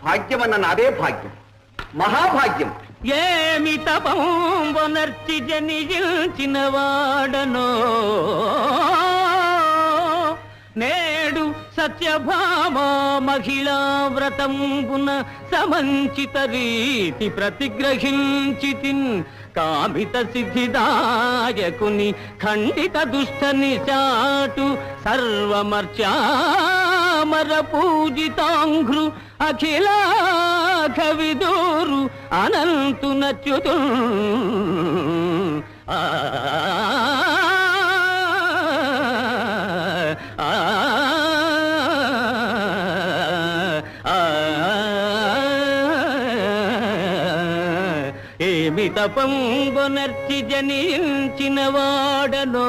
భాగ్యమన్న నాదే భాగ్యం, మహాభాగ్యం. ఏమి తపంబొనర్చి జనించిన వాడనో నేడు సత్యభామ మహిళా వ్రతంబున సమంచిత రీతి ప్రతిగ్రహించితిన్ కామిత సిద్ధిదాయకుని ఖండిత దుష్ట నిశాటు సర్వమర్చామర పూజితాంఘ్రు అఖిలాఖ విదూరు అనంతు నచ్యుతు ఏమి తపంబొనర్చి జనించిన వాడనో